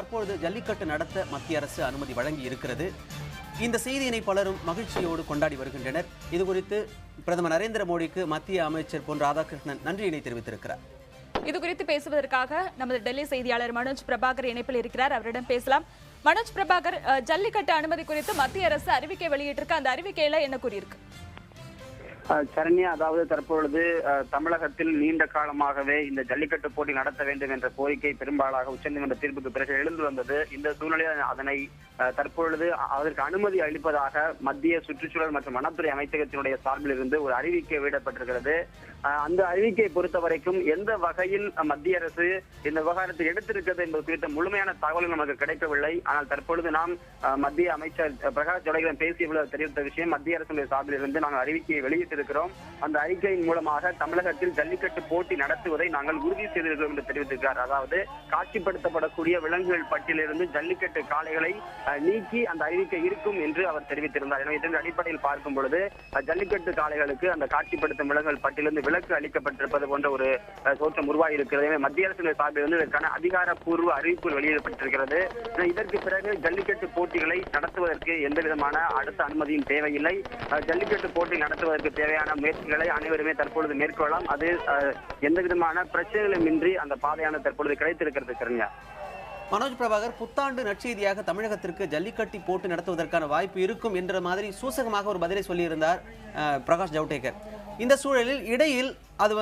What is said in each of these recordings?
தற்பொழுது ஜல்லிக்கட்டு நடத்த மத்திய அரசு அனுமதி வழங்கி இருக்கிறது. இந்த செய்தியினை பலரும் மகிழ்ச்சியோடு கொண்டாடி வருகின்றனர். இதுகுறித்து பிரதமர் நரேந்திர மோடிக்கு மத்திய அமைச்சர் பொன் ராதாகிருஷ்ணன் நன்றியினை தெரிவித்திருக்கிறார். இதுகுறித்து பேசுவதற்காக நமது டெல்லி செய்தியாளர் மனோஜ் பிரபாகர் இணைப்பில் இருக்கிறார். அவரிடம் பேசலாம். மனோஜ் பிரபாகர், ஜல்லிக்கட்டு அனுமதி குறித்து மத்திய அரசு அறிவிக்கை வெளியிட்டிருக்கு. அந்த அறிவிக்கையில என்ன கூறியிருக்கு? சரண்யா, அதாவது தற்பொழுது தமிழகத்தில் நீண்ட காலமாகவே இந்த ஜல்லிக்கட்டு போட்டி நடத்த வேண்டும் என்ற கோரிக்கை பெரும்பாலாக உச்சநீதிமன்ற தீர்ப்புக்கு பிறகு எழுந்து வந்தது. இந்த சூழ்நிலையில் அதனை தற்பொழுது அதற்கு அனுமதி அளிப்பதாக மத்திய சுற்றுச்சூழல் மற்றும் வனத்துறை அமைச்சகத்தினுடைய சார்பில் இருந்து ஒரு அறிவிக்கை வெளியிடப்பட்டிருக்கிறது. அந்த அறிவிக்கையை பொறுத்த வரைக்கும் எந்த வகையில் மத்திய அரசு இந்த விவகாரத்தை எடுத்திருக்கிறது என்பது குறித்த முழுமையான தகவல்கள் நமக்கு கிடைக்கவில்லை. ஆனால் தற்பொழுது நாம் மத்திய அமைச்சர் பிரகாஷ் ஜவடேகரிடம் பேசிய தெரிவித்த விஷயம், மத்திய அரசுடைய சார்பில் இருந்து நாங்கள் அறிவிக்கையை வெளியிட்டிருக்கிறோம். அந்த அறிக்கையின் மூலமாக தமிழகத்தில் ஜல்லிக்கட்டு போட்டி நடத்துவதை நாங்கள் உறுதி செய்திருக்கிறோம் என்று தெரிவித்திருக்கிறார். அதாவது காட்சிப்படுத்தப்படக்கூடிய விலங்குகள் பட்டியலிருந்து ஜல்லிக்கட்டு காளைகளை நீக்கி அந்த அறிவிக்கை இருக்கும் என்று அவர் தெரிவித்திருந்தார். எனவே இதன் அடிப்படையில் பார்க்கும் பொழுது ஜல்லிக்கட்டு காளைகளுக்கு அந்த காட்சிப்படுத்தும் விலங்குகள் பட்டியலிருந்து விலக்கு அளிக்கப்பட்டிருப்பது போன்ற ஒரு தோற்றம் உருவாகி இருக்கிறது. எனவே மத்திய அரசு சார்பிலிருந்து இதற்கான அதிகாரப்பூர்வ அறிவிப்பு வெளியிடப்பட்டிருக்கிறது. இதற்கு பிறகு ஜல்லிக்கட்டு போட்டிகளை நடத்துவதற்கு எந்த விதமான அடுத்த அனுமதியும் தேவையில்லை. ஜல்லிக்கட்டு போட்டி நடத்துவதற்கு தேவையான முயற்சிகளை அனைவருமே தற்பொழுது மேற்கொள்ளலாம். அது எந்த விதமான பிரச்சனைகளும் இன்றி அந்த பாதையான தற்பொழுது கிடைத்திருக்கிறது. கரண்யா, மனோஜ் பிரபாகர், புத்தாண்டு நற்செய்தியாக தமிழகத்திற்கு ஜல்லிக்கட்டு போட்டி நடத்துவதற்கான வாய்ப்பு இருக்கும் என்ற மாதிரி சூசகமாக ஒரு பதிலை சொல்லியிருந்தார் பிரகாஷ் ஜவடேகர். இந்த சூழலில் இடையில் அது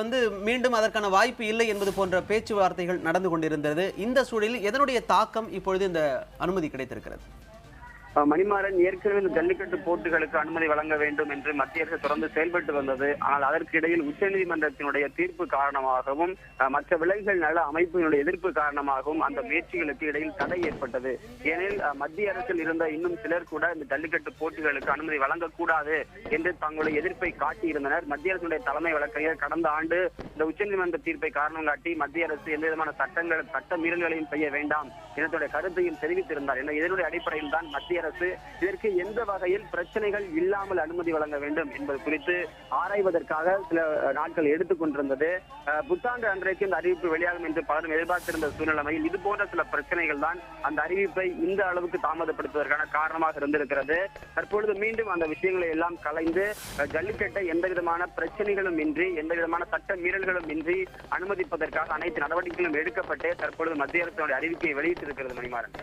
மீண்டும் அதற்கான வாய்ப்பு இல்லை என்பது போன்ற பேச்சுவார்த்தைகள் நடந்து கொண்டிருந்தது. இந்த சூழலில் எதனுடைய தாக்கம் இப்பொழுது இந்த அனுமதி கிடைத்திருக்கிறது? மணிமாறன், ஏற்கனவே இந்த ஜல்லிக்கட்டு போட்டிகளுக்கு அனுமதி வழங்க வேண்டும் என்று மத்திய அரசு தொடர்ந்து செயல்பட்டு வந்தது. ஆனால் அதற்கு இடையில் உச்சநீதிமன்றத்தினுடைய தீர்ப்பு காரணமாகவும் மற்ற விலங்குகள் நல அமைப்பினுடைய எதிர்ப்பு காரணமாகவும் அந்த முயற்சிகளுக்கு இடையில் தடை ஏற்பட்டது. ஏனெனில் மத்திய அரசில் இருந்த இன்னும் சிலர் கூட இந்த ஜல்லிக்கட்டு போட்டிகளுக்கு அனுமதி வழங்கக்கூடாது என்று தங்களுடைய எதிர்ப்பை காட்டியிருந்தனர். மத்திய அரசுடைய தலைமை வழக்கறிஞர் கடந்த ஆண்டு இந்த உச்சநீதிமன்ற தீர்ப்பை காரணம் காட்டி மத்திய அரசு எந்த விதமான சட்ட மீறல்களையும் செய்ய வேண்டாம் என்னுடைய கருத்தையும் தெரிவித்திருந்தார். இதனுடைய அடிப்படையில் தான் மத்திய அரசு இதற்கு எந்த வகையில் பிரச்சனைகள் இல்லாமல் அனுமதி வழங்க வேண்டும் என்பது குறித்து ஆராய்வதற்காக சில நாட்கள் எடுத்துக் கொண்டிருந்தது. புத்தாண்டு அன்றைக்கு இந்த அறிவிப்பு வெளியாகும் என்று பலரும் எதிர்பார்த்திருந்த சூழ்நிலையில் இது போன்ற சில பிரச்சனைகள் தான் அந்த அறிவிப்பை இந்த அளவுக்கு தாமதப்படுத்துவதற்கான காரணமாக இருந்திருக்கிறது. தற்பொழுது மீண்டும் அந்த விஷயங்களை எல்லாம் கலைந்து ஜல்லிக்கட்டை எந்த விதமான பிரச்சனைகளும் இன்றி எந்த விதமான சட்ட மீறல்களும் இன்றி அனுமதிப்பதற்காக அனைத்து நடவடிக்கைகளும் எடுக்கப்பட்டு தற்பொழுது மத்திய அரசினுடைய அறிவிக்கையை வெளியிட்டிருக்கிறது. மணிமாறன்.